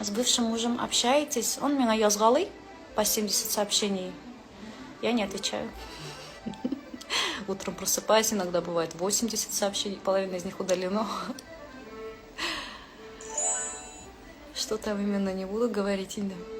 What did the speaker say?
С бывшим мужем общаетесь? Он меня язгалы по 70 сообщений. Я не отвечаю. Утром просыпаюсь, иногда бывает 80 сообщений, половина из них удалено. Что там именно, не буду говорить, да.